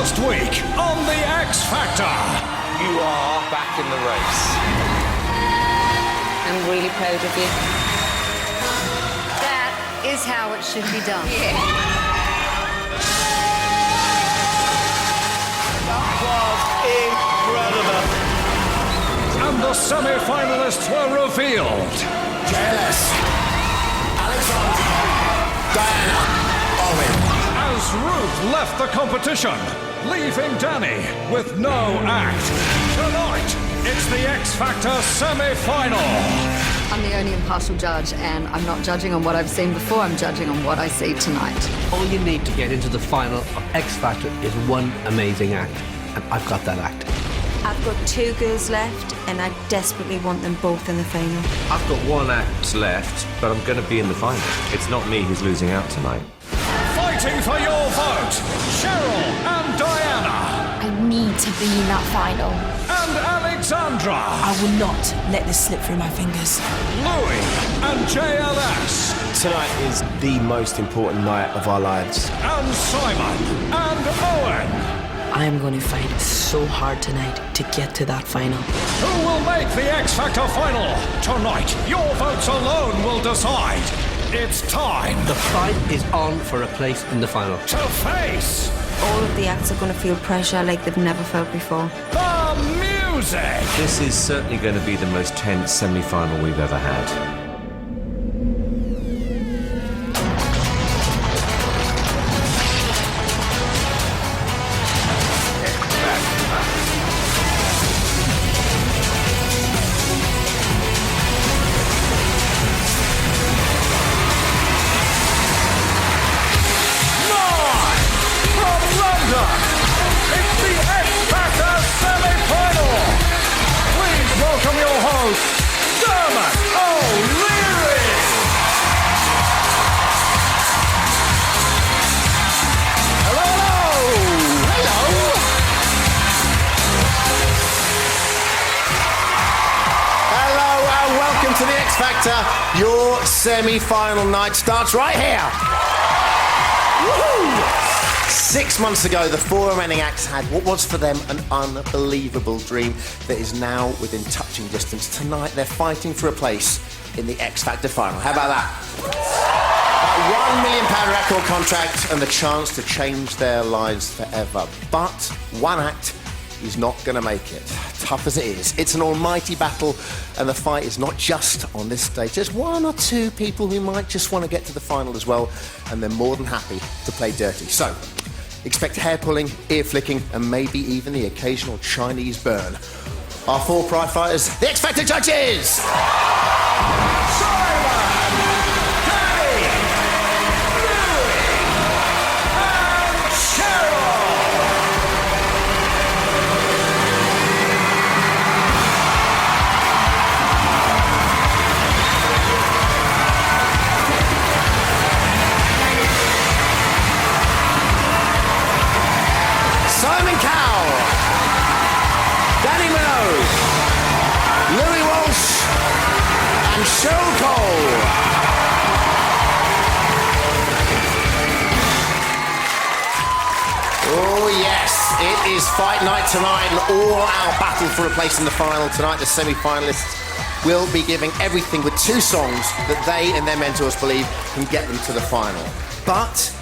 last week on The X Factor. You are back in the race. I'm really proud of you. That is how it should be done. Yeah. That was incredible. And the semi-finalists were revealed. JLS, Alexander, Diana, Owen. As Ruth left the competition, leaving Danny with no act. Tonight, it's the X Factor semi-final. I'm the only impartial judge, and I'm not judging on what I've seen before, I'm judging on what I see tonight. All you need to get into the final of X Factor is one amazing act, and I've got that act. I've got 2 girls left, and I desperately want them both in the final. I've got 1 act left, but I'm going to be in the final. It's not me who's losing out tonight. Fighting for your vote, Cheryl and Diana. I need to be in that final. And Alexandra. I will not let this slip through my fingers. Louis and JLS. Tonight is the most important night of our lives. And Simon and Owen. I am going to fight so hard tonight to get to that final. Who will make the X Factor final? Tonight, your votes alone will decide. It's time The fight is on for a place in the final. to face All of the acts are going to feel pressure like they've never felt before. the music. This is certainly going to be the most tense semi-final we've ever had. From London, it's the X Factor semi-final. Please welcome your host, Dermot O'Leary. Hello and welcome to the X Factor. Your semi-final night starts right here. Woohoo! 6 months ago, the 4 remaining acts had what was for them an unbelievable dream that is now within touching distance. Tonight, they're fighting for a place in the X Factor final. How about that? A £1 million record contract and the chance to change their lives forever. But one act is not going to make it. Tough as it is. It's an almighty battle, and the fight is not just on this stage. There's 1 or 2 people who might just want to get to the final as well, and they're more than happy to play dirty. So, expect hair pulling, ear flicking, and maybe even the occasional Chinese burn. Our 4 prize fighters, the X Factor judges! Simon Cowell, Danny Minogue, Louis Walsh, and Cheryl Cole. Oh yes, it is fight night tonight, and all-out battle for a place in the final. Tonight, the semi-finalists will be giving everything with 2 songs that they and their mentors believe can get them to the final. But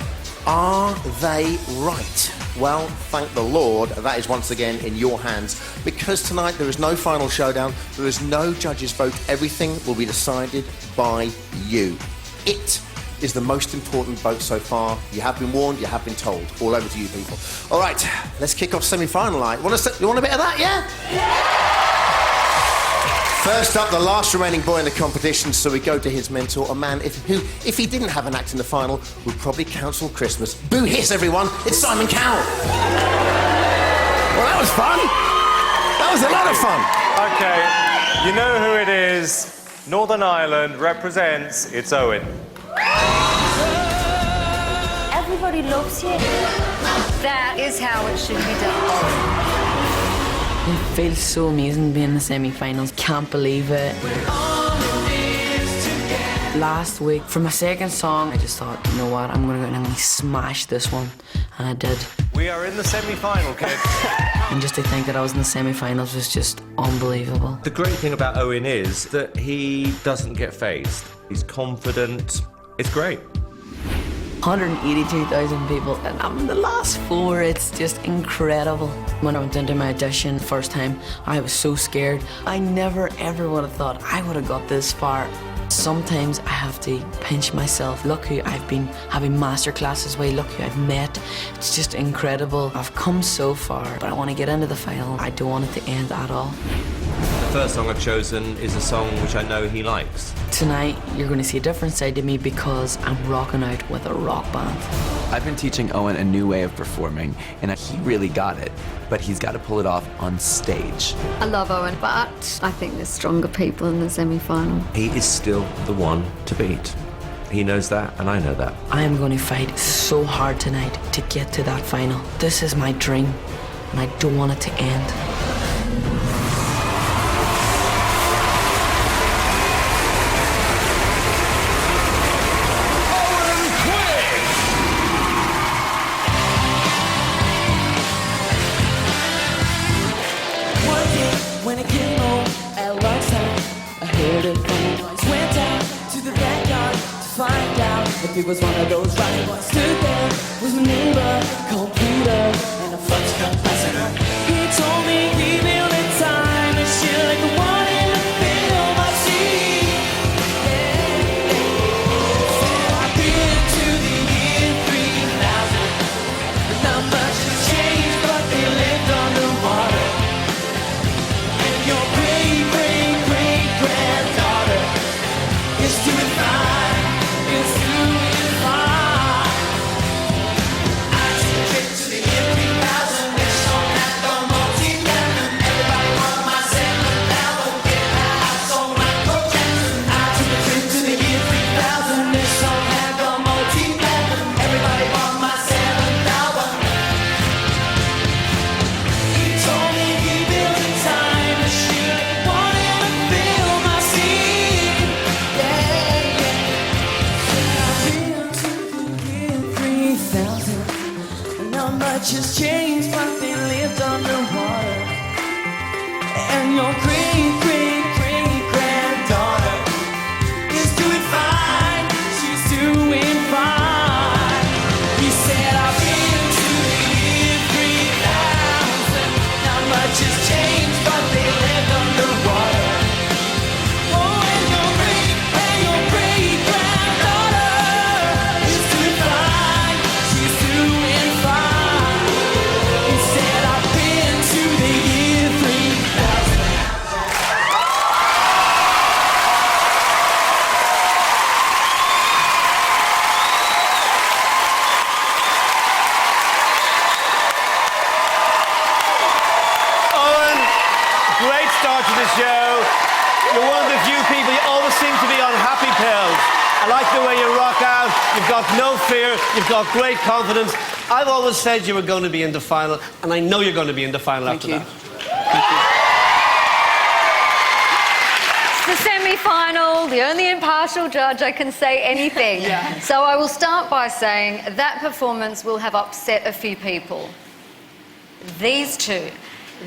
are they right? Well, thank the Lord, that is once again in your hands. Because tonight there is no final showdown, there is no judges' vote, everything will be decided by you. It is the most important vote so far. You have been warned, you have been told. All over to you people. All right, let's kick off semi-final night. You want a bit of that, yeah? First up, the last remaining boy in the competition, so we go to his mentor, a man who, if he didn't have an act in the final, would probably cancel Christmas. Boo hiss, everyone! It's Simon Cowell! Well, that was fun! That was a lot of fun! Okay, you know who it is. Northern Ireland represents, it's Owen. Everybody loves you. That is how it should be done. It feels so amazing being in the semi-finals. Can't believe it. Last week, for my second song, I just thought, you know what, I'm going to go and I'm going to smash this one. And I did. We are in the semi-final, kids. And just to think that I was in the semi-finals was just unbelievable. The great thing about Owen is that he doesn't get phased. He's confident. It's great. 182,000 people, and I'm in the last 4. It's just incredible. When I went into my audition the first time, I was so scared. I never ever would have thought I would have got this far. Sometimes I have to pinch myself. Look who I've been having master classes with, look who I've met. It's just incredible. I've come so far, but I want to get into the final. I don't want it to end at all. The first song I've chosen is a song which I know he likes. Tonight, you're going to see a different side to me because I'm rocking out with a rock band. I've been teaching Owen a new way of performing, and he really got it, but he's got to pull it off on stage. I love Owen, but I think there's stronger people in the semi-final. He is still the one to beat. He knows that, and I know that. I am going to fight so hard tonight to get to that final. This is my dream, and I don't want it to end. When I came home at lunchtime, I heard it from the noise. Went down to the backyard to find out if it was one of those right boys. Stood there was my neighbor called Peter and a French capacitor. He told me he built a time machine like the one in the film I've seen. Said I've been to the year 3000. Not much has changed, but they lived underwater. Your great-great-great-granddaughter is doing fine, is doing fine. I took a trip to the year 3000, this song had the multi-platinum. Everybody want my seventh album, get high, so Michael Jackson. I took a trip to the year 3000, this song had the multi-platinum. Everybody want my seventh album. He told me he built a time machine, one in a film I've seen. Yeah, yeah. I've been to the year 3000, and not much has changed, but they lived underwater. And your great-great-great-granddaughter is doing fine, she's doing fine. He said I've been to the year 3000, not much has changed, but they lived underwater. Oh, and your great-great-granddaughter is doing fine, she's doing fine. He said I've been to the year 3000. Owen, great start to the show. You're one of the few people, you always seem to be on happy pills. I like the way you rock out. You've got no fear. You've got great confidence. I've always said you were going to be in the final, and I know you're going to be in the final after that. It's the semi-final, the only impartial judge. I can say anything. So I will start by saying that performance will have upset a few people. These two.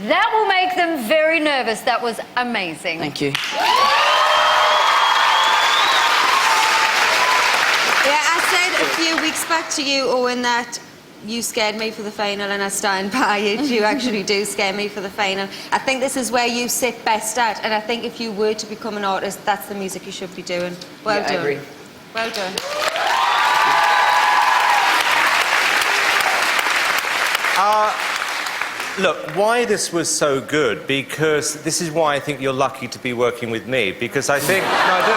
That will make them very nervous. That was amazing. Thank you. Yeah, I said a few weeks back to you, Owen, that you scared me for the final, and I stand by it. You actually do scare me for the final. I think this is where you sit best at, and I think if you were to become an artist, that's the music you should be doing. Well done. I agree. Well done. Look, why this was so good, because this is why I think you're lucky to be working with me, because I think... No, I do.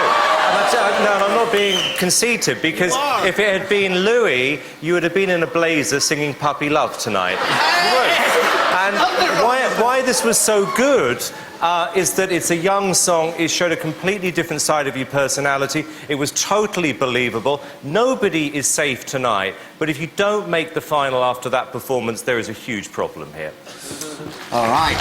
No, I'm not being conceited, because if it had been Louis, you would have been in a blazer singing Puppy Love tonight. You would. And why this was so good is that it's a young song. It showed a completely different side of your personality. It was totally believable. Nobody is safe tonight, but if you don't make the final after that performance, there is a huge problem here. All right.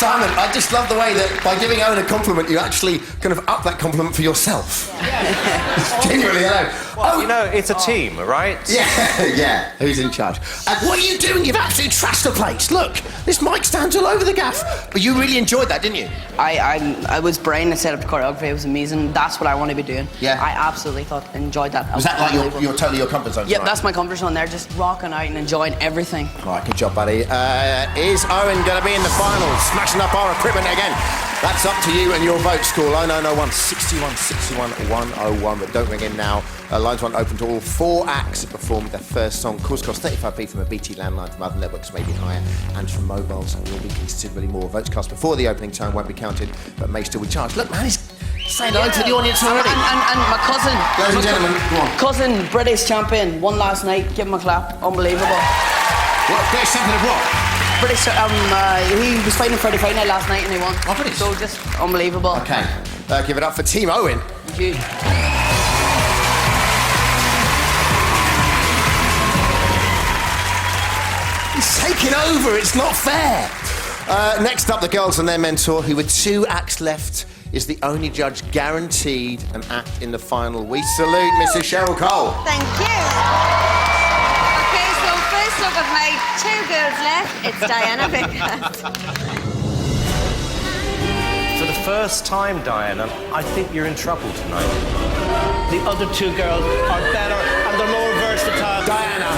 Simon, I just love the way that by giving Owen a compliment, you actually kind of up that compliment for yourself. Genuinely, hello. Well, you know, it's a team, right? Yeah. Who's in charge? What are you doing? You've absolutely trashed the place. Look, this mic stands all over the gaff. But you really enjoyed that, didn't you? I was brain to set up the choreography. It was amazing. That's what I want to be doing. Yeah. I absolutely enjoyed that. Was that like your totally your comfort zone? Yep, tonight? that's my comfort zone there, just rocking out and enjoying everything. All right, good job, buddy. Is Owen going to be in the finals? Smashing up our equipment again. That's up to you and your vote score. Line 0901 61 61 101. But don't ring in now. Lines 1 open to all 4 acts that performed their first song. Calls cost 35p from a BT landline, from other networks may be higher, and from mobiles will be considerably more. Votes cast before the opening time won't be counted, but may still be charged. Look, man, he's saying hello to the audience already. And my cousin. Ladies and gentlemen, go on. Cousin, British champion, won last night. Give him a clap. Unbelievable. What? British champion of what? British, he was fighting Freddie Fight Night last night and he won. Oh, British. So just unbelievable. Okay, give it up for Team Owen. Thank you. He's taking over, it's not fair. Next up, the girls and their mentor, who with 2 acts left, is the only judge guaranteed an act in the final. We salute Mrs. Cheryl Cole. Thank you. Okay, so first up, I've made 2 girls left. It's Diana Vickers. For the first time, Diana, I think you're in trouble tonight. The other 2 girls are better and they're more versatile. Diana.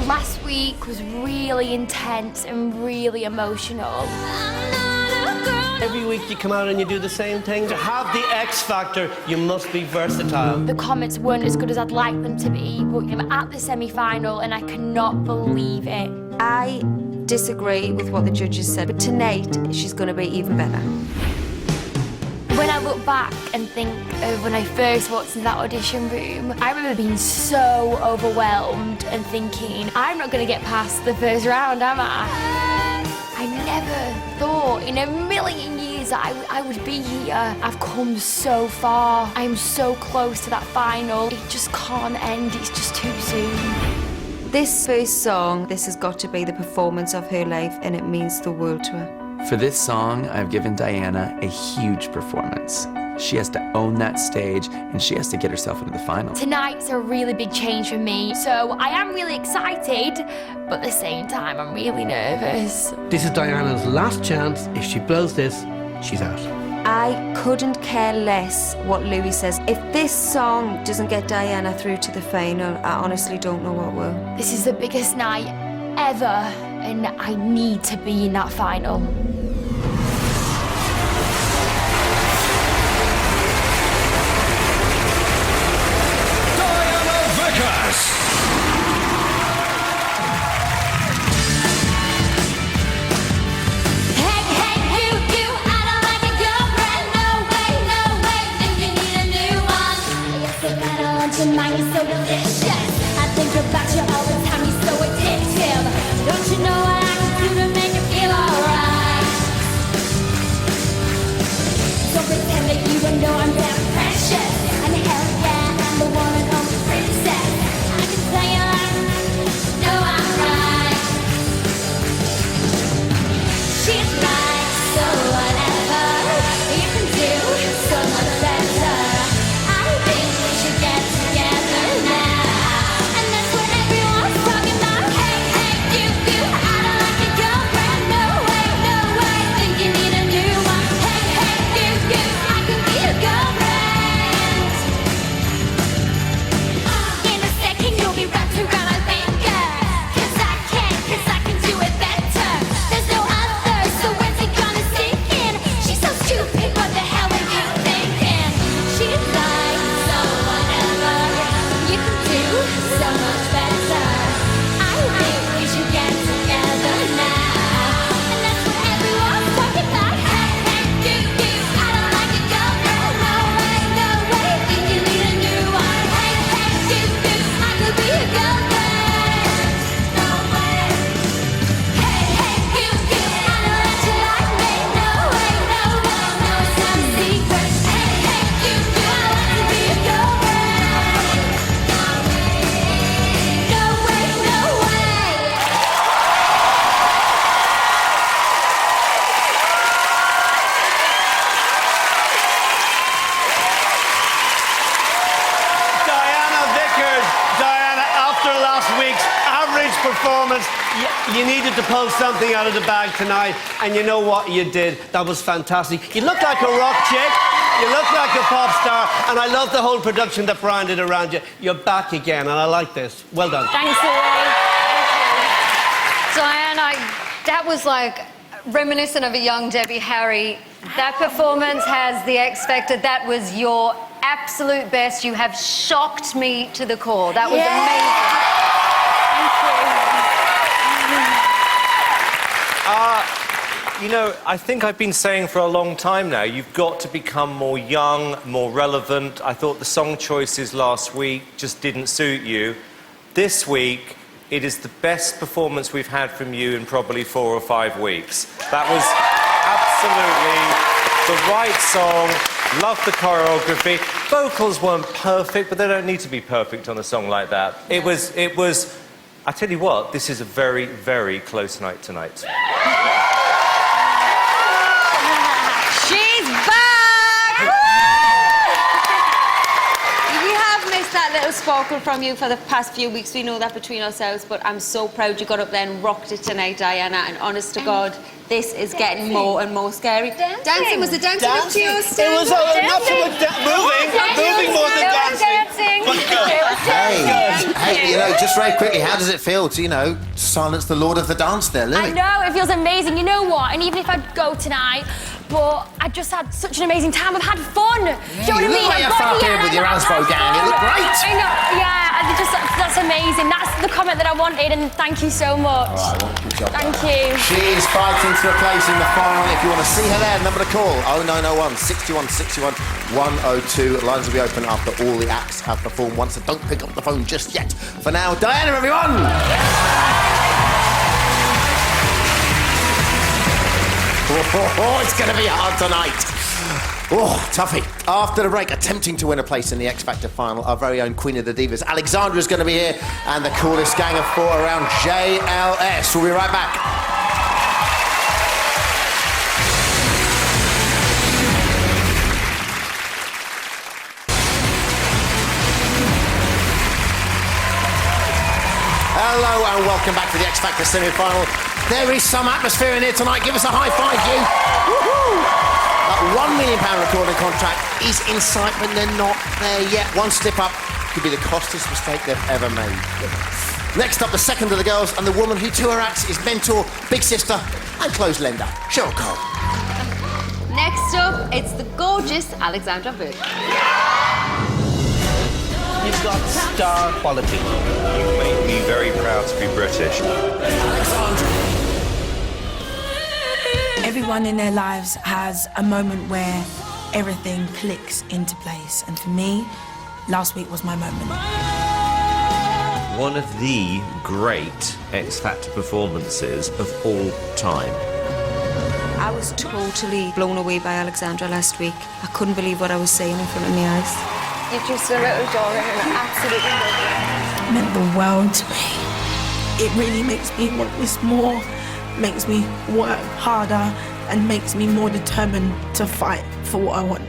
Last week was really intense and really emotional. Every week you come out and you do the same thing. To have the X Factor, you must be versatile. The comments weren't as good as I'd like them to be, but I'm at the semi-final and I cannot believe it. I disagree with what the judges said, but tonight she's going to be even better. When I look back and think of when I first walked into that audition room, I remember being so overwhelmed and thinking, I'm not going to get past the first round, am I? I never thought in a million years I would be here. I've come so far. I'm so close to that final. It just can't end. It's just too soon. This first song, this has got to be the performance of her life, and it means the world to her. For this song, I've given Diana a huge performance. She has to own that stage, and she has to get herself into the final. Tonight's a really big change for me, so I am really excited, but at the same time, I'm really nervous. This is Diana's last chance. If she blows this, she's out. I couldn't care less what Louis says. If this song doesn't get Diana through to the final, I honestly don't know what will. This is the biggest night ever, and I need to be in that final. Mine is so delicious. I think about you all the time. You're so addictive. Don't you know what I can do to make you feel alright? Don't pretend that you don't know I'm damn precious. And hell yeah, I'm the one and only princess. I can tell you I know I'm right. She's right, so whatever you can do, so much better. I think we should get together now. performance. You needed to pull something out of the bag tonight, and you know what you did. That was fantastic. You look like a rock chick. You look like a pop star, and I love the whole production that Brian did around you. You're back again, and I like this. Well done. Thanks, Louis. Diane, that was like reminiscent of a young Debbie Harry. That performance has the X Factor. That was your absolute best. You have shocked me to the core. That was amazing. You know, I think I've been saying for a long time now, you've got to become more young, more relevant. I thought the song choices last week just didn't suit you. This week, it is the best performance we've had from you in probably 4 or 5 weeks. That was absolutely the right song. Loved the choreography. Vocals weren't perfect, but they don't need to be perfect on a song like that. It was. I tell you what, this is a very, very close night tonight. She's back! We have missed that little sparkle from you for the past few weeks. We know that between ourselves, but I'm so proud you got up there and rocked it tonight, Diana. And honest to God, this is getting more and more scary. Dancing? Was the dancing up to your stand? It was not so much moving more than dancing. Hey, you know, just very quickly, how does it feel to, you know, silence the Lord of the Dance there, Louis? I know, it feels amazing. You know what? And even if I go tonight, but I just had such an amazing time. I've had fun. Do you know what I mean? You look like you're fucked here with your Asbo gang. You look great. I know, that's amazing. That's the comment that I wanted, and thank you so much. All right, well, good job. Thank you. She is fighting for a place in the final. If you want to see her there, number to call, 0901 61 61 102. Lines will be open after all the acts have performed once, so don't pick up the phone just yet. For now, Diana, everyone! Oh, it's going to be hard tonight. Oh, toughie. After the break, attempting to win a place in the X Factor final, our very own Queen of the Divas, Alexandra, is going to be here, and the coolest gang of 4 around, JLS. We'll be right back. Hello and welcome back to the X Factor semi-final. There is some atmosphere in here tonight. Give us a high five, you. Woohoo! That £1 million recording contract is in sight, but they're not there yet. One slip up could be the costliest mistake they've ever made. Next up, the second of the girls, and the woman who to her acts is mentor, big sister, and close lender, Cheryl Cole. Next up, it's the gorgeous Alexandra Burke. You've got star quality. You make me very proud to be British. Everyone in their lives has a moment where everything clicks into place. And for me, last week was my moment. One of the great X Factor performances of all time. I was totally blown away by Alexandra last week. I couldn't believe what I was seeing in front of my eyes. You're just a little darling and absolutely lovely. It meant the world to me. It really makes me want this more, makes me work harder, and makes me more determined to fight for what I want.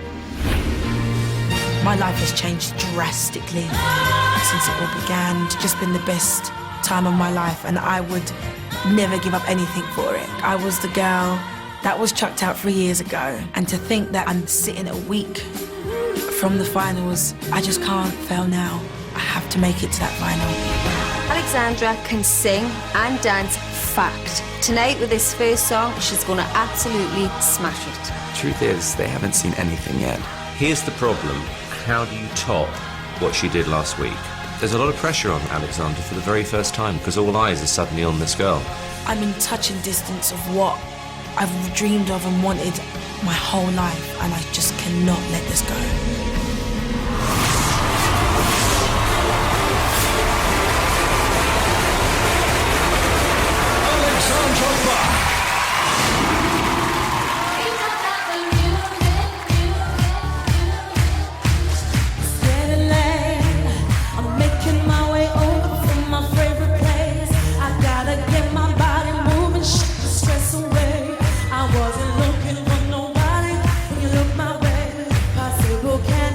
My life has changed drastically since it all began. It's just been the best time of my life, and I would never give up anything for it. I was the girl that was chucked out 3 years ago, and to think that I'm sitting a week from the finals, I just can't fail now. I have to make it to that final. Alexandra can sing and dance, fact. Tonight with this first song, she's gonna absolutely smash it. Truth is, they haven't seen anything yet. Here's the problem. How do you top what she did last week? There's a lot of pressure on Alexandra for the very first time because all eyes are suddenly on this girl. I'm in touching distance of what I've dreamed of and wanted my whole life, and I just cannot let this go. Possible can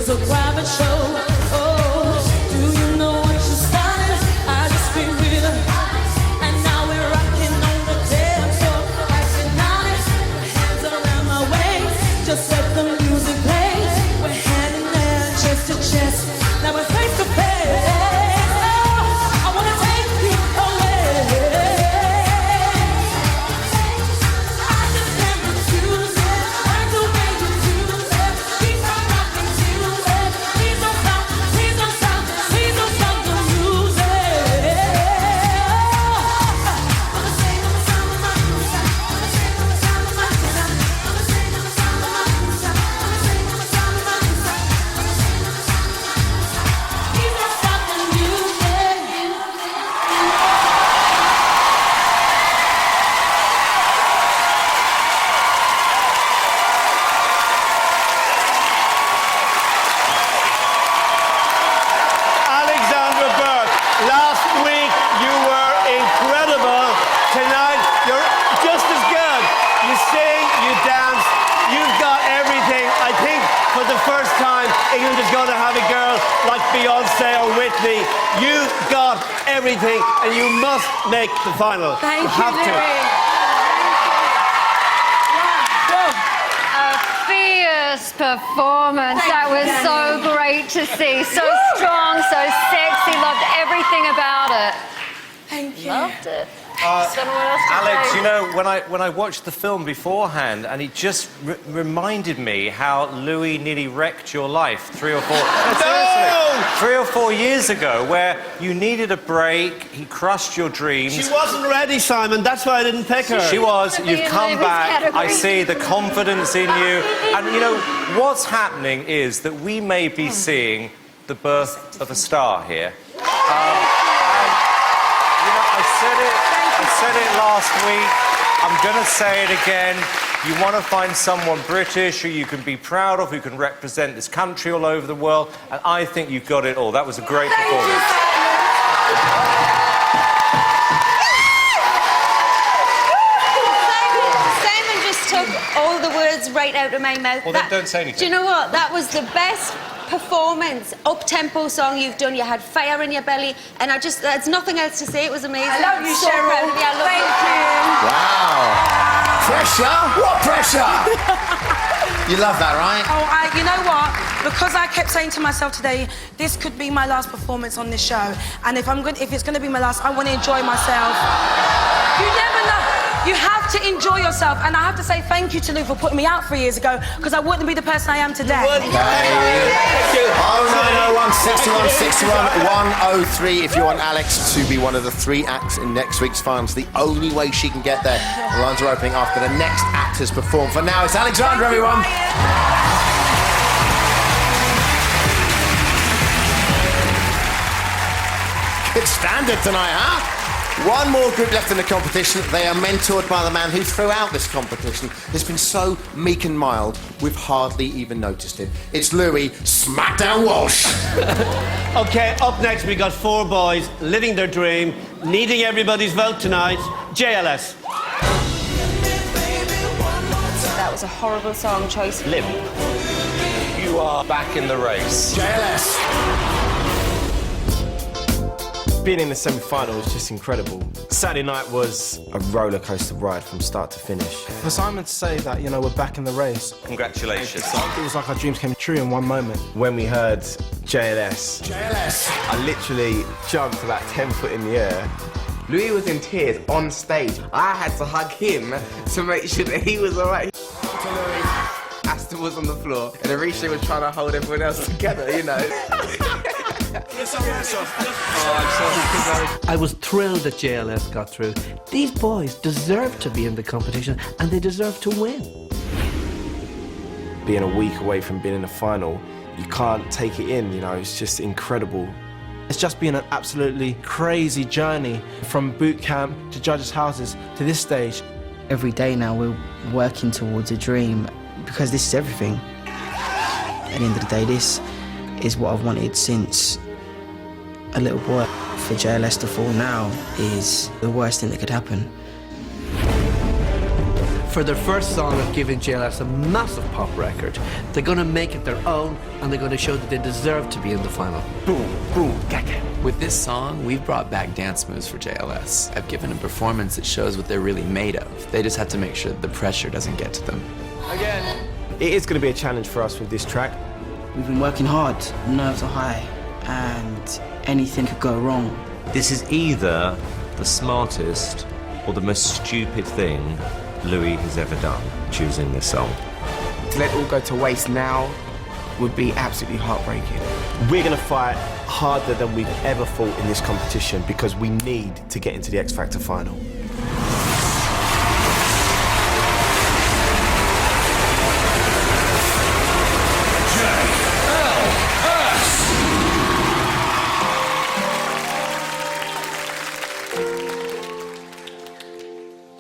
is a private show. Oh, do you know what you started? I just feel with her. And now we're rocking on the dance floor. Acting honest, hands around my waist. Just let the music play. We're hand in hand, chest to chest. Now we're face to face. Oh, I wanna take you away. I just can't refuse it. Like the way you do it. Keep on rocking to it. Please don't stop, please don't stop, please don't stop the music. I'ma sing on the sound of my music. I'ma sing on the sound of my music. I'ma sing on the sound of my music. I'ma sing on the sound of my music. Please don't stop the music. Alexandra Burke, last week you were incredible. Tonight you're just as good. You sing, you dance, you've got everything. I think for the first time England is going to have a girl like Beyonce or Whitney. You've got everything and you must make the final. Thank you, have to. A fierce performance. That was so great to see. So strong, so sexy. Loved everything about it. Thank you. Loved it. Don't know what else to Alex, say. you know, when I watched the film beforehand, and it just reminded me how Louis nearly wrecked your life 3 or 4... No, seriously, 3 or 4 years ago, where you needed a break, he crushed your dreams. She wasn't ready, Simon. That's why I didn't pick her. She was. To be You've in come Louis' back. category. I see the confidence in you. And, you know, what's happening is that we may be seeing the birth of a star here. And, you know, I said it last week. I'm going to say it again. You want to find someone British who you can be proud of, who can represent this country all over the world, and I think you've got it all. That was a great performance. Simon just took all the words right out of my mouth. Well, then don't say anything. Do you know what? That was the best performance, up-tempo song you've done. You had fire in your belly, and there's nothing else to say. It was amazing. I love you, so Cheryl. proud of you. I love you. Wow. Pressure? What pressure? You love that, right? Oh, you know what? Because I kept saying to myself today, this could be my last performance on this show, and if it's going to be my last, I want to enjoy myself. You never know. You have to enjoy yourself, and I have to say thank you to Lou for putting me out 3 years ago, because I wouldn't be the person I am today. Oh, 0901 61 61 103 if you want Alex to be one of the 3 acts in next week's finals. The only way she can get there. The lines are opening after the next act has performed. For now, it's Alexandra, everyone. Good standard tonight, huh? One more group left in the competition. They are mentored by the man who throughout this competition has been so meek and mild, we've hardly even noticed him. It's Louis Smackdown Walsh. Okay, up next we got 4 boys living their dream, needing everybody's vote tonight. JLS. That was a horrible song choice. Liv, you are back in the race. JLS. Being in the semi-final was just incredible. Saturday night was a roller coaster ride from start to finish. For Simon to say that, you know, we're back in the race. Congratulations. It was like our dreams came true in one moment. When we heard JLS, I literally jumped about 10 foot in the air. Louis was in tears on stage. I had to hug him to make sure that he was all right. Aston was on the floor, and Arisha was trying to hold everyone else together, you know. I was thrilled that JLS got through. These boys deserve to be in the competition, and they deserve to win. Being a week away from being in the final, you can't take it in, you know, it's just incredible. It's just been an absolutely crazy journey from boot camp to judges' houses to this stage. Every day now we're working towards a dream because this is everything. At the end of the day, this is what I've wanted since a little boy. For JLS to fall now is the worst thing that could happen. For their first song of giving JLS a massive pop record, they're going to make it their own, and they're going to show that they deserve to be in the final. Boom, boom, gaga. With this song, we've brought back dance moves for JLS. I've given a performance that shows what they're really made of. They just have to make sure that the pressure doesn't get to them. Again. It is going to be a challenge for us with this track. We've been working hard, nerves are high, and anything could go wrong. This is either the smartest or the most stupid thing Louis has ever done, choosing this song. To let it all go to waste now would be absolutely heartbreaking. We're going to fight harder than we've ever fought in this competition because we need to get into the X Factor final.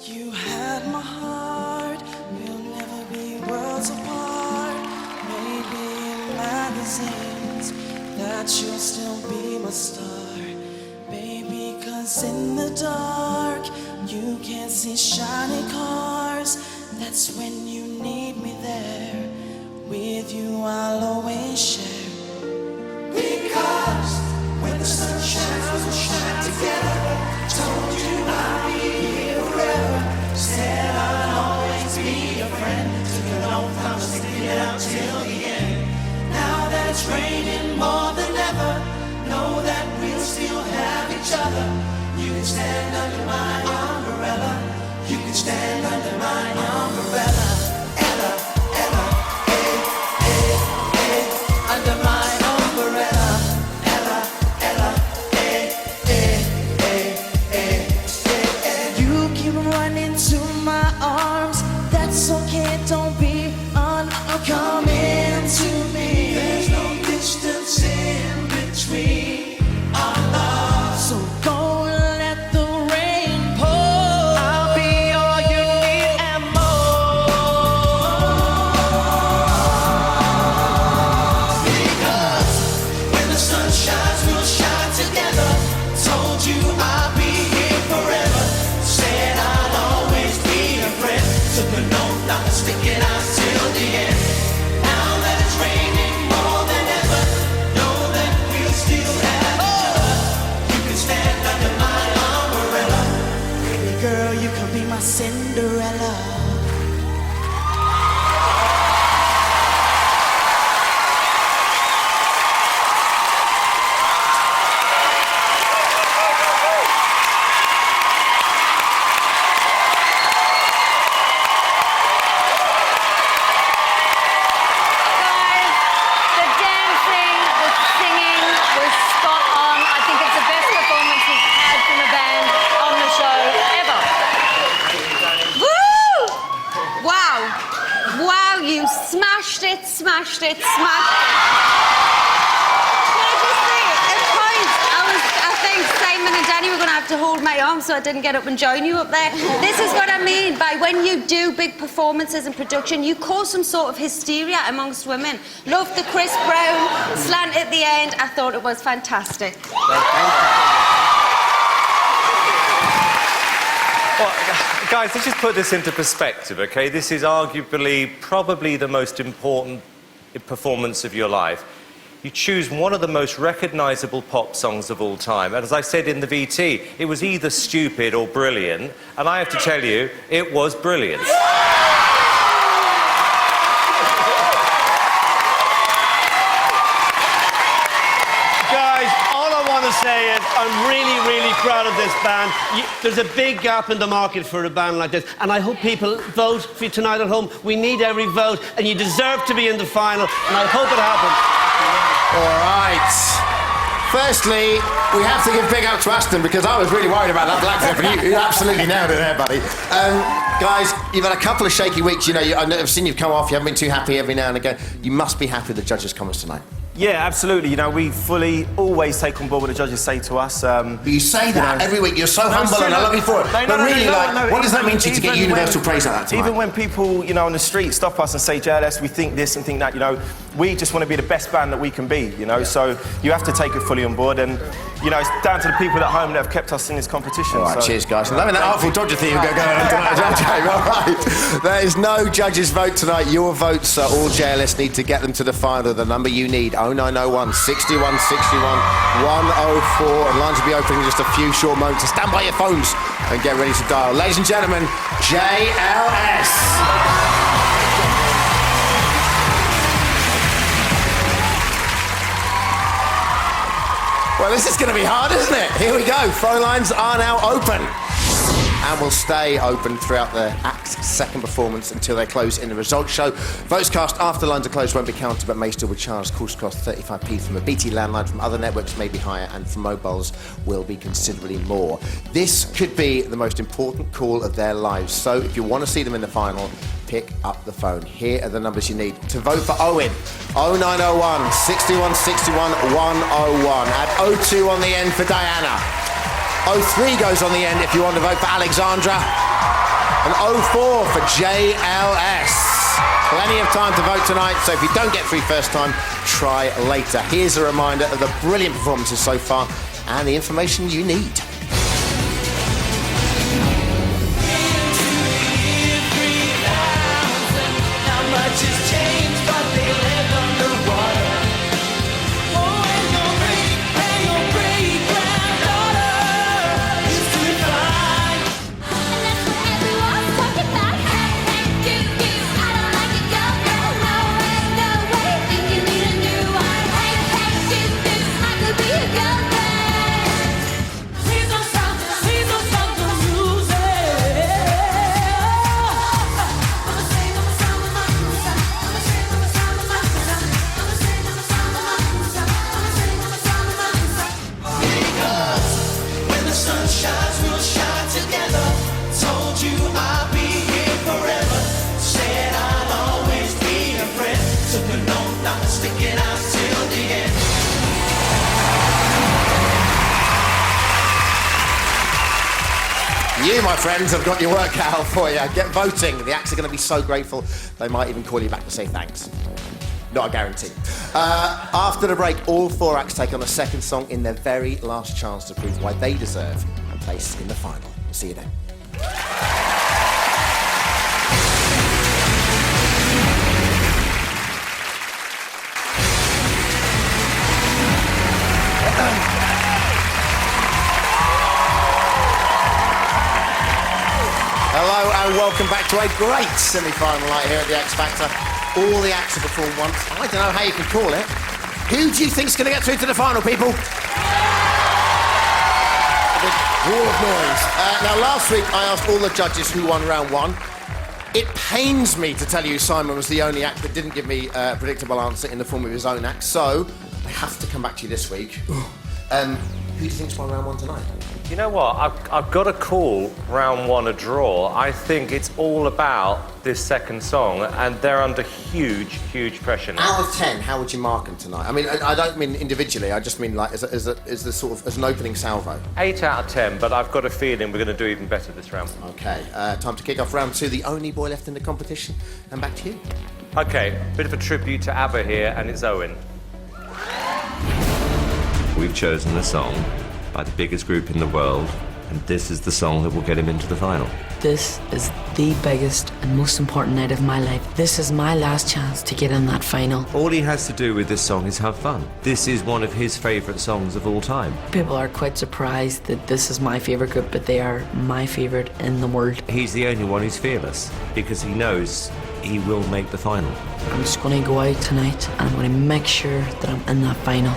You had my heart, we'll never be worlds apart. Maybe in magazines that you'll still be my star. Baby, 'cause in the dark you can't see shiny cars. That's when you need me there. With you I'll always share. Because when the sun shines, we'll shine together. Told you I'll be here forever. Said I'll always be your friend. Took an oath, I'm sticking it out till the end. Now that it's raining more than ever, know that we'll still have each other. You can stand under my umbrella. You can stand under my umbrella. Ella, Ella, eh, eh, eh, under my umbrella. Ella, Ella, eh, eh, eh, eh, eh, eh. You keep running to my arms. That's okay, don't be uncommon to me. There's no distance in between our love. So go let the rain pour. I'll be all you need and more. Because when the sun shines, we'll shine together. Told you I'll be here forever. Said I'll always be your friend. Took an oath, I'm sticking out till the end. Now that it's raining more than ever, know that we'll still have each other. You can stand under my umbrella. Baby girl, you can be my Cinderella. The dancing, the singing was spot on. I think it's the best performance we've had from a band on the show ever. Woo! Wow. Wow, you smashed it, smashed it, smashed it. Can I just say, at points, I think Simon and Danny were going to have to hold my arm so I didn't get up and join you up there. This is what I mean by when you do big performances in production, you cause some sort of hysteria amongst women. Loved the Chris Brown slant at the end. I thought it was fantastic. Well, guys, let's just put this into perspective, okay? This is arguably, probably the most important performance of your life. You choose one of the most recognisable pop songs of all time. And as I said in the VT, it was either stupid or brilliant. And I have to tell you, it was brilliant. Guys, all I want to say is I'm really, really proud of this band. There's a big gap in the market for a band like this, and I hope people vote for you tonight at home. We need every vote, and you deserve to be in the final, and I hope it happens. All right. Firstly, we have to give big up to Aston because I was really worried about that black zip, and you absolutely nailed it there, buddy. Guys, you've had a couple of shaky weeks. You know, I've seen you come off. You haven't been too happy every now and again. You must be happy with the judges' comments tonight. Yeah, absolutely. You know, we fully always take on board what the judges say to us. You say that every week. You're so humble, and I love you for it. But really, what does that mean to you to get universal praise like that tonight? Even when people, you know, on the street stop us and say, JLS, we think this and think that, you know, we just want to be the best band that we can be, you know, so you have to take it fully on board, and, you know, it's down to the people at home that have kept us in this competition. All right, cheers, guys. Loving that Artful Dodger theme going on tonight. Okay, all right. There is no judges' vote tonight. Your votes are all JLS need to get them to the final. The number you need, 0901 61 61 104. And lines will be open in just a few short moments. So stand by your phones and get ready to dial. Ladies and gentlemen, JLS. Well, this is going to be hard, isn't it? Here we go. Phone lines are now open and will stay open throughout the act's second performance until they close in the results show. Votes cast after lines are closed won't be counted, but may still be charged. Calls cost 35p from a BT landline. From other networks may be higher, and from mobiles will be considerably more. This could be the most important call of their lives. So if you want to see them in the final, pick up the phone. Here are the numbers you need. To vote for Owen, 0901 61 61 101. Add 02 on the end for Diana. 03 goes on the end if you want to vote for Alexandra. And 04 for JLS. Plenty of time to vote tonight, so if you don't get through first time, try later. Here's a reminder of the brilliant performances so far and the information you need. You, my friends, have got your work cut out for you. Get voting. The acts are going to be so grateful, they might even call you back to say thanks. Not a guarantee. After the break, all four acts take on a second song in their very last chance to prove why they deserve a place in the final. We'll see you then. Hello and welcome back to a great semi-final night here at the X Factor. All the acts have performed once. I don't know how you can call it. Who do you think's going to get through to the final, people? A big wall of noise. Now, last week I asked all the judges who won round one. It pains me to tell you Simon was the only act that didn't give me a predictable answer in the form of his own act, so I have to come back to you this week. Who do you think's won round one tonight? You know what? I've got to call round one a draw. I think it's all about this second song, and they're under huge, huge pressure now. Out of 10, how would you mark them tonight? I mean, I don't mean individually. I just mean like as an opening salvo. 8 out of 10, but I've got a feeling we're going to do even better this round. Okay, time to kick off round two. The only boy left in the competition, and back to you. Okay, bit of a tribute to ABBA here, and it's Owen. We've chosen a song by the biggest group in the world, and this is the song that will get him into the final. This is the biggest and most important night of my life. This is my last chance to get in that final. All he has to do with this song is have fun. This is one of his favourite songs of all time. People are quite surprised that this is my favourite group, but they are my favourite in the world. He's the only one who's fearless, because he knows he will make the final. I'm just going to go out tonight, and I'm going to make sure that I'm in that final.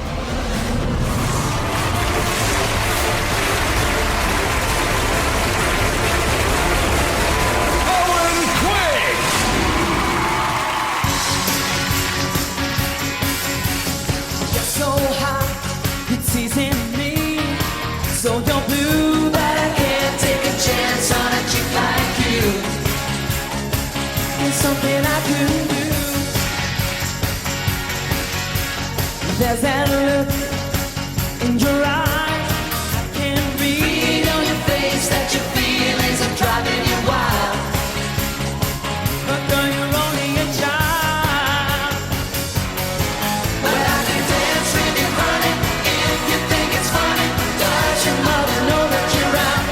There's that look in your eyes. I can read on your face that your feelings are driving you wild. But girl, you're only a child. But I can dance with you, honey, if you think it's funny. Does your mother know that you're out?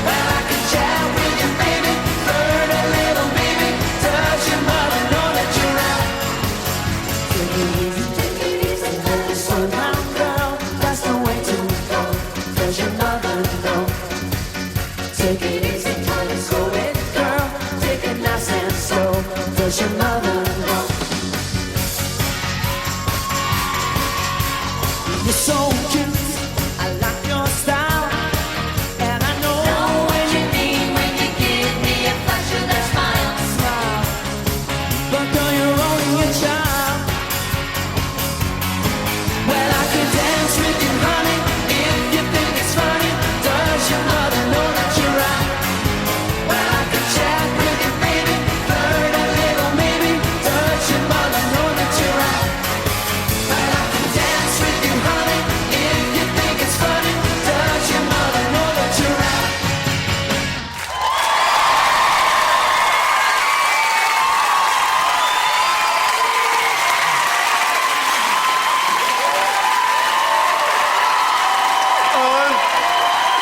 Well, I can chat with you, baby, flirt a little, baby. Does your mother know that you're out? Take it easy, slow down, girl. That's the way to go. Does your mother know? Take it easy, go it, girl. Take it nice and slow. Does your mother know? You're so cute, I like your style, and I know what you mean when you give me a flash of that smile. But girl, you're only a child. Well, I can dance with you, honey, if you think it's funny. Does your mother know that you're out? Well, I can chat with you, baby, flirt a little, maybe. Does your mother know that you're out? Well, I can dance with you, honey, if you think it's funny. Does your mother know that you're out?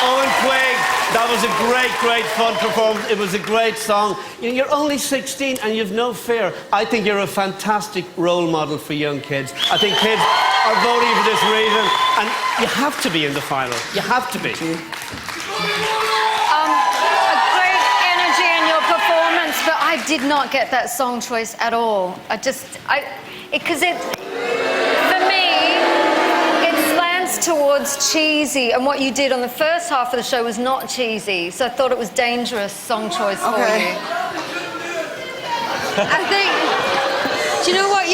Owen Quaig, that was a great fun performance. It was a great song. You're only 16 and you've no fear. I think you're a fantastic role model for young kids. I think kids are voting for this reason, and you have to be in the final. You have to be. A great energy in your performance, but I did not get that song choice at all. Because for me, it slants towards cheesy, and what you did on the first half of the show was not cheesy, so I thought it was dangerous song choice for you. I think, do you know what?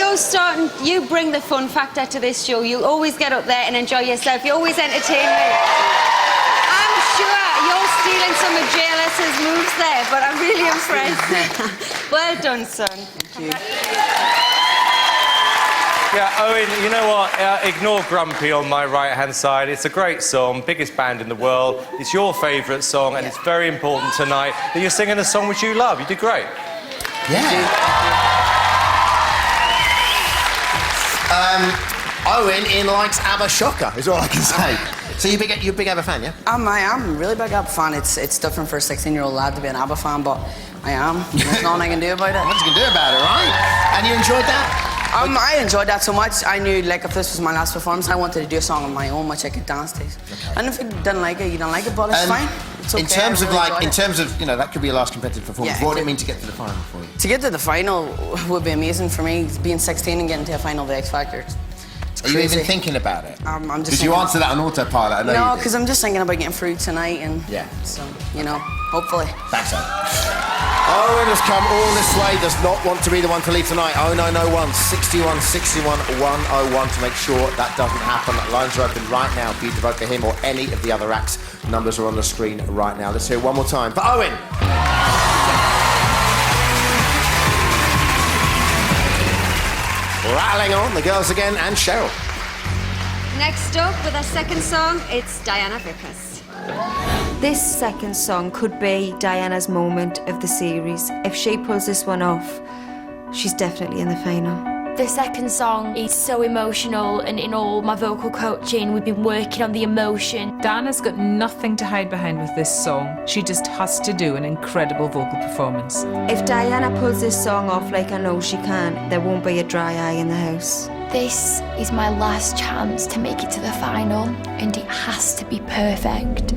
You bring the fun factor to this show. You always get up there and enjoy yourself. You always entertain me. I'm sure you're stealing some of JLS's moves there, but I'm really impressed. Well done, son. Thank you. Yeah, Owen, you know what? Ignore Grumpy on my right-hand side. It's a great song, biggest band in the world. It's your favourite song, and it's very important tonight that you're singing a song which you love. You did great. Owen Ian likes ABBA Shocker, is all I can say. So you're a big ABBA fan, yeah? I am a really big ABBA fan. It's different for a 16-year-old lad to be an ABBA fan, but I am. There's nothing I can do about it. What you can do about it, right? And you enjoyed that? I enjoyed that so much. I knew, like, if this was my last performance, I wanted to do a song on my own, which I could dance to. And if you didn't like it, you don't like it, but it's fine. It's okay. In terms of, you know, that could be your last competitive performance. What would it mean to get to the final for you? To get to the final would be amazing for me. Being 16 and getting to a final of the X Factor. Are you even thinking about it? I'm just. Did you answer that on autopilot? I know no, because I'm just thinking about getting through tonight, and so you know, hopefully. Thanks, Owen has come all this way, does not want to be the one to leave tonight. 0901 61 61 101 to make sure that doesn't happen. Lines are open right now for you to vote for him or any of the other acts. Numbers are on the screen right now. Let's hear it one more time for Owen. Rattling on, the girls again, and Cheryl. Next up, with our second song, it's Diana Vickers. This second song could be Diana's moment of the series. If she pulls this one off, she's definitely in the final. The second song is so emotional, and in all my vocal coaching, we've been working on the emotion. Diana's got nothing to hide behind with this song. She just has to do an incredible vocal performance. If Diana pulls this song off like I know she can, there won't be a dry eye in the house. This is my last chance to make it to the final, and it has to be perfect.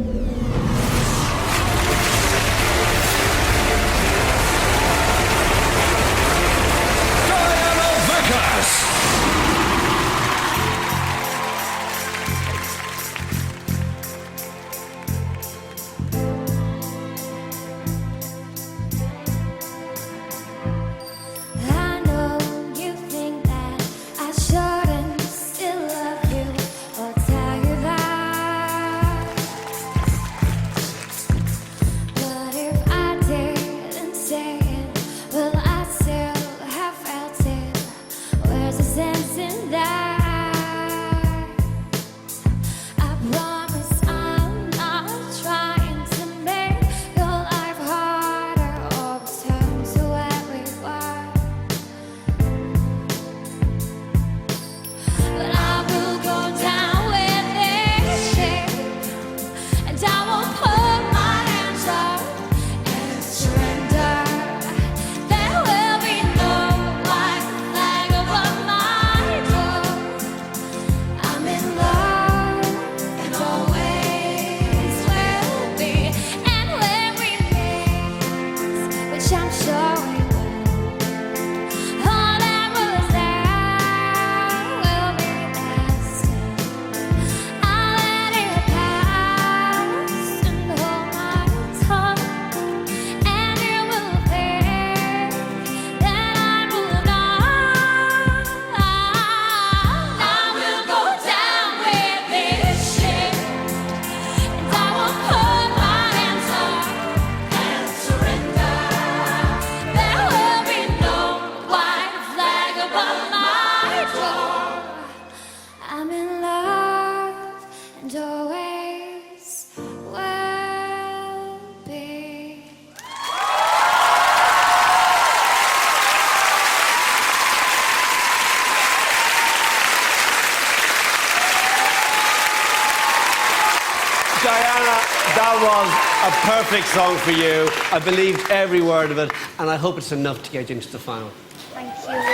Diana, that was a perfect song for you. I believed every word of it, and I hope it's enough to get you into the final. Thank you. A really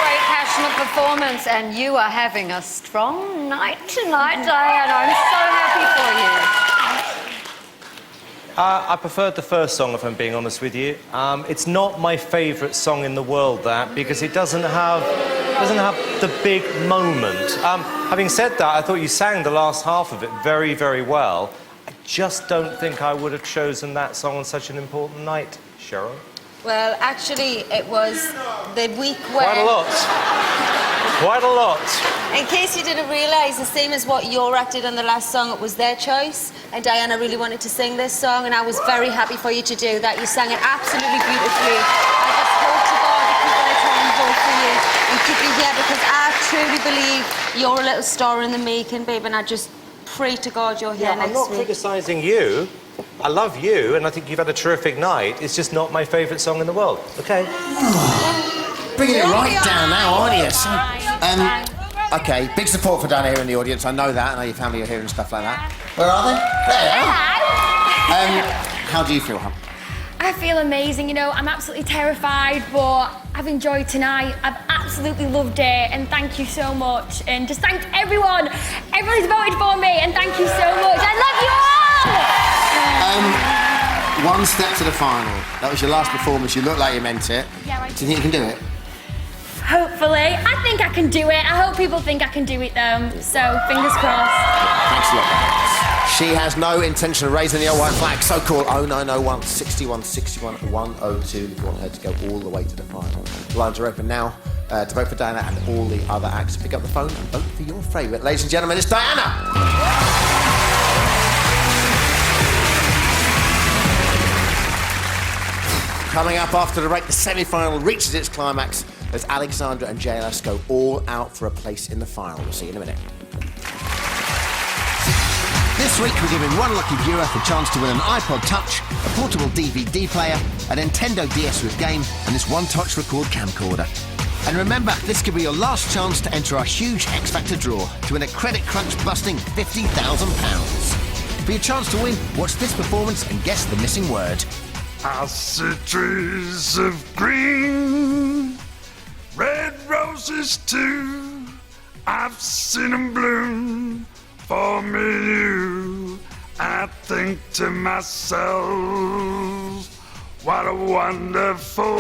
great, passionate performance, and you are having a strong night tonight, Diana. I'm so happy for you. I preferred the first song, if I'm being honest with you. It's not my favourite song in the world, that, because it doesn't have the big moment. Having said that, I thought you sang the last half of it very, very well. I just don't think I would have chosen that song on such an important night, Cheryl. Well, actually, it was the week where... Quite a lot. Quite a lot. In case you didn't realise, the same as what your act did on the last song, it was their choice. And Diana really wanted to sing this song, and I was very happy for you to do that. You sang it absolutely beautifully. I just hope to God that people are trying to vote for you and keep you here, because I truly believe you're a little star in the making, babe, and I just pray to God you're here next I'm not week. criticising you. I love you, and I think you've had a terrific night. It's just not my favourite song in the world. Okay? Bringing it right down now, aren't you? Okay, big support for Diana here in the audience. I know that. I know your family are here and stuff like that. Where are they? There. How do you feel, Hum? I feel amazing, you know, I'm absolutely terrified, but I've enjoyed tonight. I've absolutely loved it, and thank you so much. And just thank everyone who's voted for me, and thank you so much. I love you all! One step to the final. That was your last performance. You look like you meant it. Yeah, I do you think you can do it? Hopefully. I think I can do it. I hope people think I can do it, though. So, fingers crossed. Thanks a lot, guys. She has no intention of raising the old white flag. So call 0901 61 61 102 if you want her to go all the way to the final. The lines are open now to vote for Diana and all the other acts. Pick up the phone and vote for your favourite. Ladies and gentlemen, it's Diana! Coming up after the break, the semi-final reaches its climax as Alexandra and JLS go all out for a place in the final. We'll see you in a minute. This week, we're giving one lucky viewer the chance to win an iPod Touch, a portable DVD player, a Nintendo DS with game, and this one-touch record camcorder. And remember, this could be your last chance to enter our huge X Factor draw to win a Credit Crunch busting £50,000. For your chance to win, watch this performance and guess the missing word. I see trees of green, red roses too. I've seen them bloom for me and you. I think to myself, what a wonderful...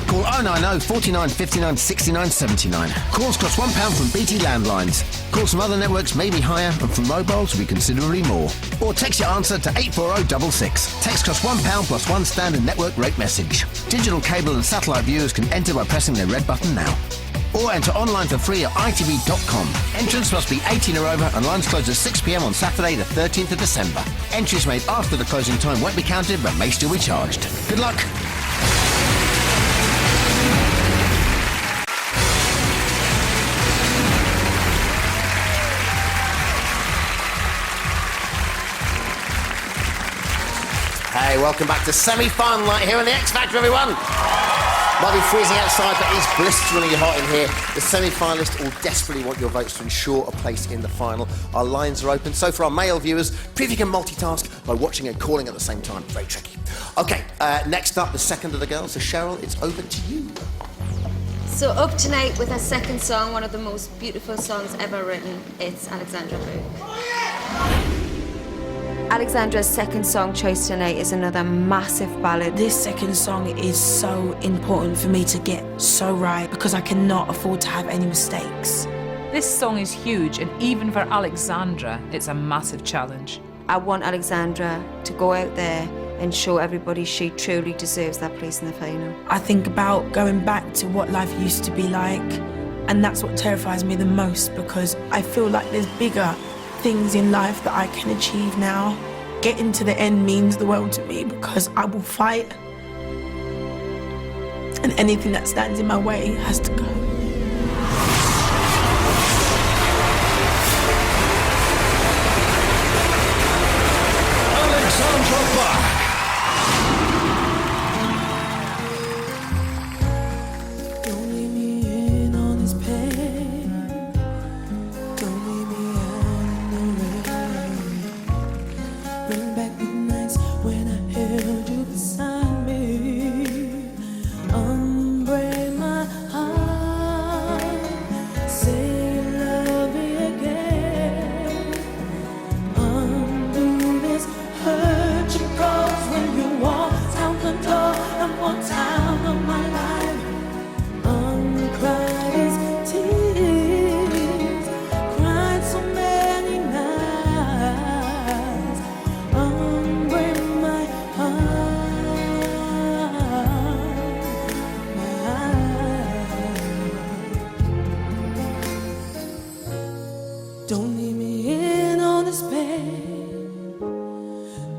Call 090 49 59 69 79. Calls cost £1 from BT landlines. Calls from other networks may be higher, and from mobiles will be considerably more. Or text your answer to 84066. Text costs £1 plus one standard network rate message. Digital cable and satellite viewers can enter by pressing the red button now. Or enter online for free at itv.com. Entrance must be 18 or over, and lines close at 6 p.m. on Saturday the 13th of December. Entries made after the closing time won't be counted but may still be charged. Good luck. Hey, welcome back to semi-final night here on the X Factor, everyone. Might be freezing outside, but it's blisteringly hot in here. The semi-finalists all desperately want your votes to ensure a place in the final. Our lines are open. So for our male viewers, prove you can multitask by watching and calling at the same time. Very tricky. OK, next up, the second of the girls. So Cheryl, it's over to you. So up tonight with her second song, one of the most beautiful songs ever written, it's Alexandra Burke. Alexandra's second song choice tonight is another massive ballad. This second song is so important for me to get so right because I cannot afford to have any mistakes. This song is huge, and even for Alexandra, it's a massive challenge. I want Alexandra to go out there and show everybody she truly deserves that place in the final. I think about going back to what life used to be like, and that's what terrifies me the most because I feel like there's bigger things in life that I can achieve now. Getting to the end means the world to me because I will fight, and anything that stands in my way has to go. Alexandra Burke. Don't leave me in on this pain. Don't leave me out in the rain. Don't leave me in on this bed.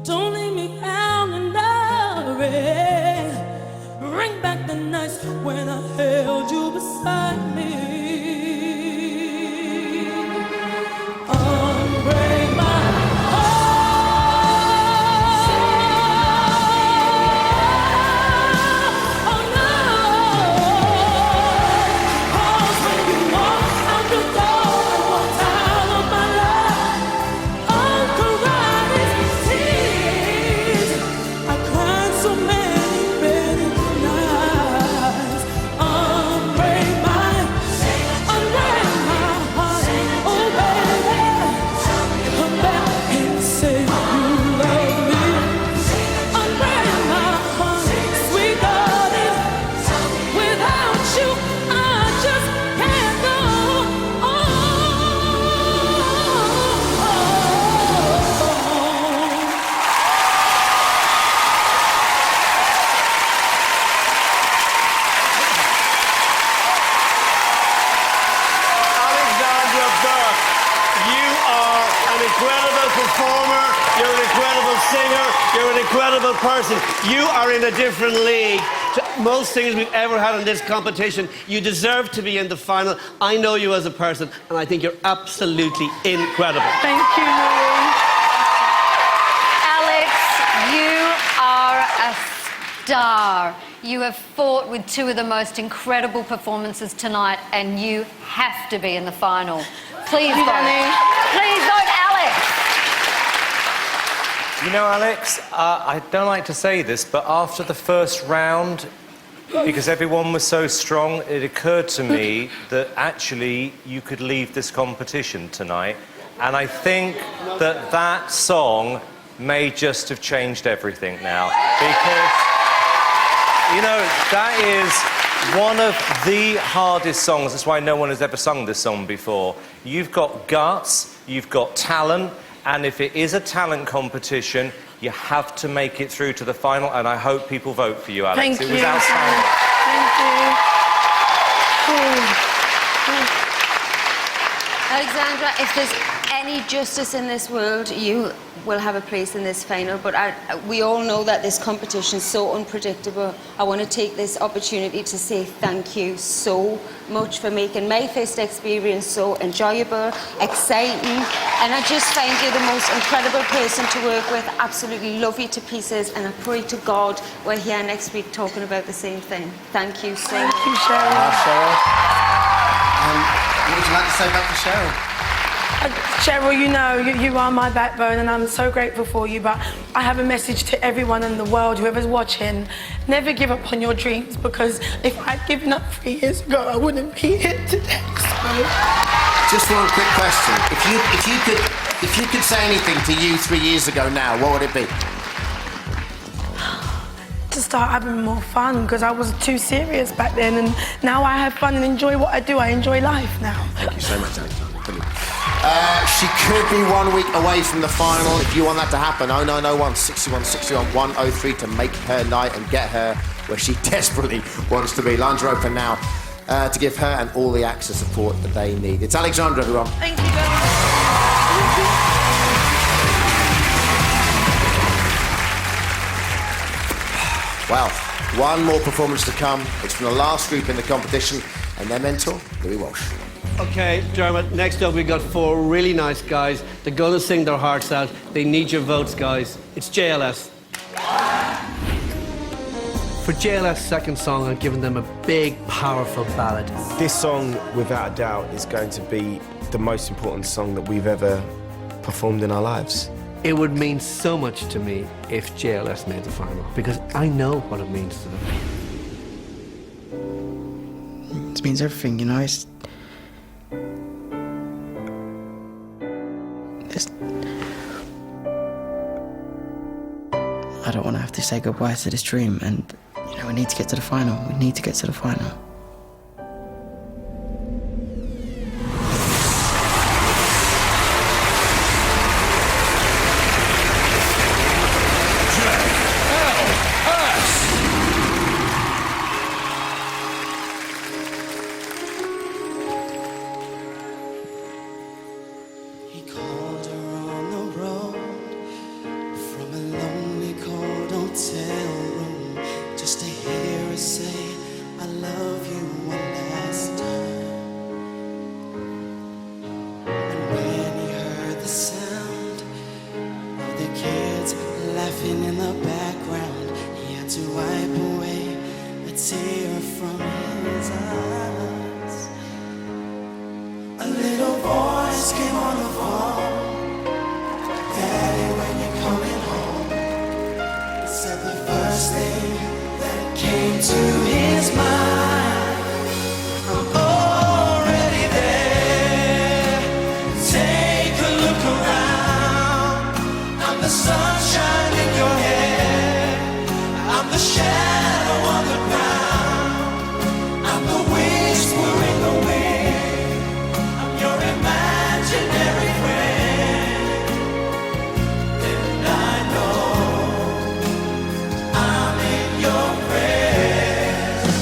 Don't leave me out in the rain. Bring back the nights when I held you beside me. Unbreak my person. You are in a different league to most singers we've ever had in this competition. You deserve to be in the final. I know you as a person, and I think you're absolutely incredible. Thank you, Louis. Alex, you are a star. You have fought with two of the most incredible performances tonight, and you have to be in the final. Please vote. Please vote Alex. You know, Alex, I don't like to say this, but after the first round, because everyone was so strong, it occurred to me that actually you could leave this competition tonight. And I think that that song may just have changed everything now. Because, you know, that is one of the hardest songs. That's why no one has ever sung this song before. You've got guts, you've got talent, and if it is a talent competition, you have to make it through to the final, and I hope people vote for you, Alex. Thank it was you. outstanding. Alexandra, if there's any justice in this world, you will have a place in this final. But we all know that this competition is so unpredictable. I want to take this opportunity to say thank you so much for making my first experience so enjoyable, exciting, and I just find you the most incredible person to work with. Absolutely love you to pieces, and I pray to God we're here next week talking about the same thing. Thank you so much. Thank you, Cheryl. What would you like to say back to Cheryl? Cheryl, you know, you are my backbone and I'm so grateful for you, but I have a message to everyone in the world, whoever's watching. Never give up on your dreams, because if I'd given up 3 years ago, I wouldn't be here today. So. Just one quick question. If you could say anything to you 3 years ago now, what would it be? To start having more fun, because I was too serious back then, and now I have fun and enjoy what I do. I enjoy life now. Thank you so much, Alexandra. Brilliant. She could be 1 week away from the final. If you want that to happen, 0901 61 61 103 to make her night and get her where she desperately wants to be. Lines are open now to give her and all the acts the support that they need. It's Alexandra, everyone. Thank you very much. Well, one more performance to come. It's from the last group in the competition and their mentor, Louis Walsh. Okay, Dermot, next up we've got 4 really nice guys. They're going to sing their hearts out. They need your votes, guys. It's JLS. For JLS' second song, I've given them a big, powerful ballad. This song, without a doubt, is going to be the most important song that we've ever performed in our lives. It would mean so much to me if JLS made the final, because I know what it means to them. It means everything, you know. I don't want to have to say goodbye to this dream, and you know, we need to get to the final. We need to get to the final. called her on the road from a lonely, cold hotel room just to hear her say, I love you one last time. And when he heard the sound of the kids laughing in the background, he had to wipe away a tear from his eyes. A little voice came on the phone, Daddy, when you're coming home? He said the first thing that came to his mind, I'm already there. Take a look around. I'm the sunshine in your hair. I'm the shadow on the ground. I'm the whisper in the wind. I'm your imaginary friend. And I know I'm in your prayers.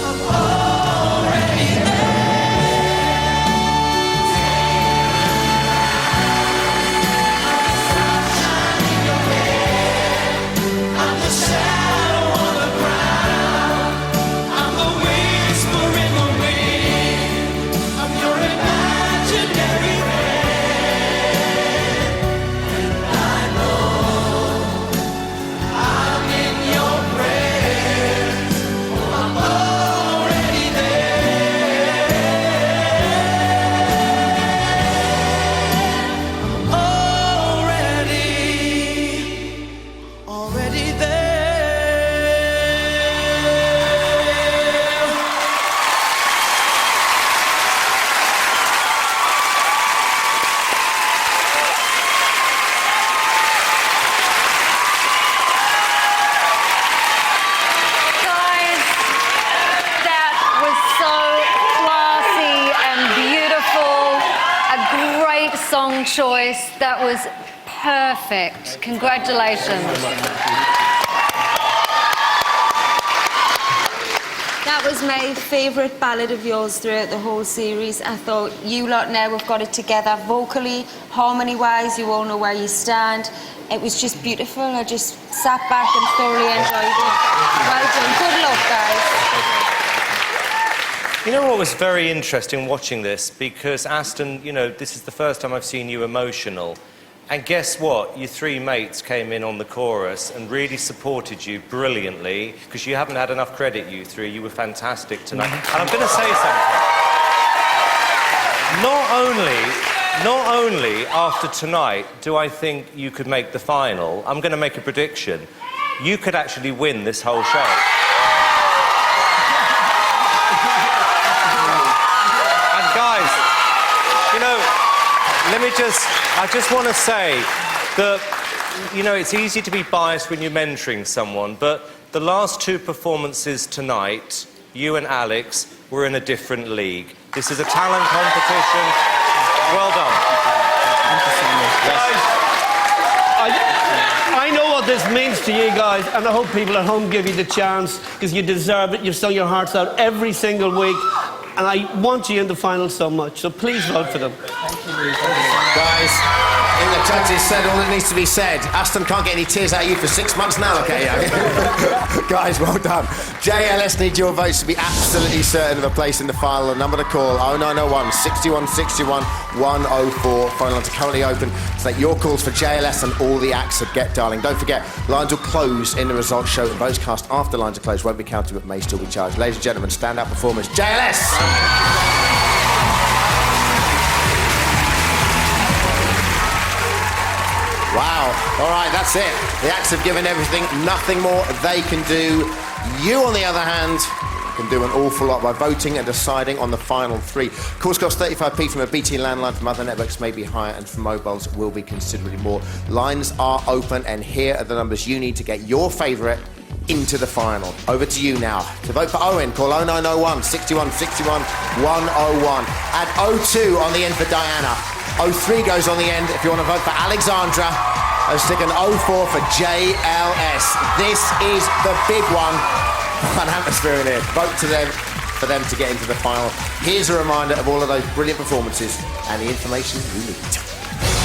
I'm already I'm the shadow on the ground. I'm the whisper in the wind. I'm your imaginary friend. And I know I'm in your prayers. I'm already there. I'm already there. Guys, that was so classy and beautiful. A great song choice. That was perfect. Congratulations. That was my favourite ballad of yours throughout the whole series. I thought you lot now have got it together vocally, harmony-wise, you all know where you stand. It was just beautiful. I just sat back and thoroughly enjoyed it. Well done. Good luck, guys. You know what was very interesting watching this? Because Aston, you know, this is the first time I've seen you emotional. And guess what? Your three mates came in on the chorus and really supported you brilliantly, because you haven't had enough credit, you three. You were fantastic tonight. And I'm going to say something. Not only after tonight do I think you could make the final, I'm going to make a prediction. You could actually win this whole show. And guys, you know, I just want to say that, you know, it's easy to be biased when you're mentoring someone, but the last two performances tonight, you and Alex, were in a different league. This is a talent competition. Well done. Guys, I know what this means to you guys, and I hope people at home give you the chance, because you deserve it. You've sung your hearts out every single week, and I want you in the final so much, so please vote for them. Guys, I think the judges said all that needs to be said. Aston can't get any tears out of you for 6 months now, okay? Guys, well done. JLS need your votes to be absolutely certain of a place in the final. The number to call, 0901 61 61 104. Phone lines are currently open to take your calls for JLS and all the acts of Get Darling. Don't forget, lines will close in the results show, and votes cast after lines are closed won't be counted but may still be charged. Ladies and gentlemen, stand-out performers, JLS! Wow. All right, that's it. The acts have given everything, nothing more they can do. You, on the other hand, can do an awful lot by voting and deciding on the final three. Calls cost 35p from a BT landline, from other networks may be higher, and from mobiles will be considerably more. Lines are open, and here are the numbers you need to get your favourite into the final. Over to you now. To vote for Owen, call 0901 61 61 101. Add 02 on the end for Diana. 03 goes on the end if you want to vote for Alexandra. Stick an 04 for JLS. This is the big one. An atmosphere in here. Vote to them for them to get into the final. Here's a reminder of all of those brilliant performances and the information you need.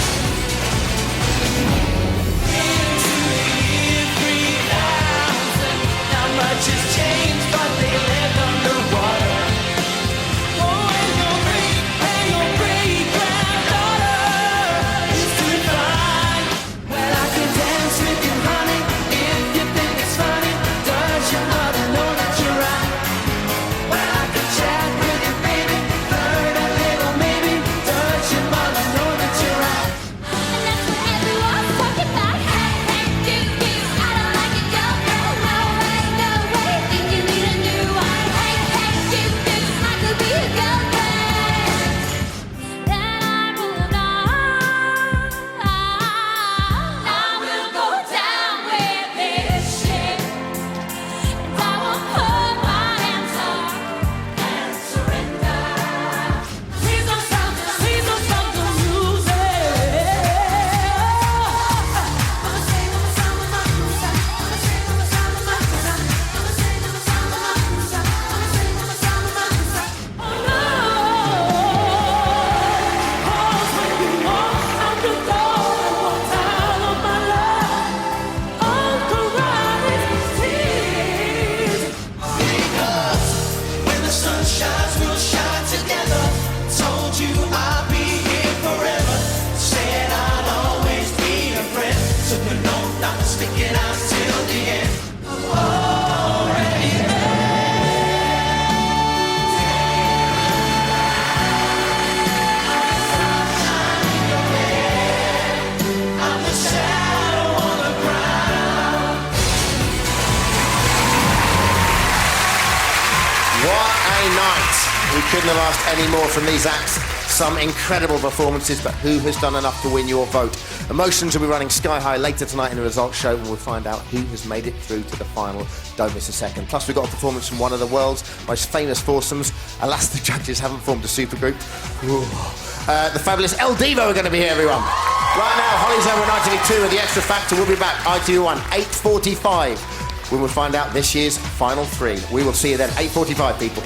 Couldn't have asked any more from these acts. Some incredible performances, but who has done enough to win your vote? Emotions will be running sky high later tonight in the results show, and we'll find out who has made it through to the final. Don't miss a second. Plus, we've got a performance from one of the world's most famous foursomes. Alas, the judges haven't formed a supergroup. The fabulous El Divo are going to be here, everyone. Right now, Holly's over at ITV2 with The Extra Factor. We'll be back, ITV1, 8:45. We will find out this year's final three. We will see you then, 8:45, people.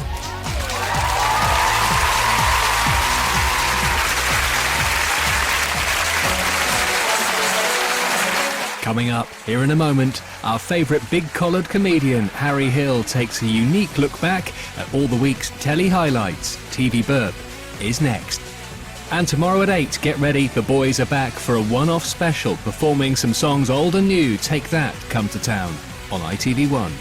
Coming up, here in a moment, our favourite big-collared comedian, Harry Hill, takes a unique look back at all the week's telly highlights. TV Burp is next. And tomorrow at 8, get ready, the boys are back for a one-off special, performing some songs old and new. Take That, Come to Town, on ITV1.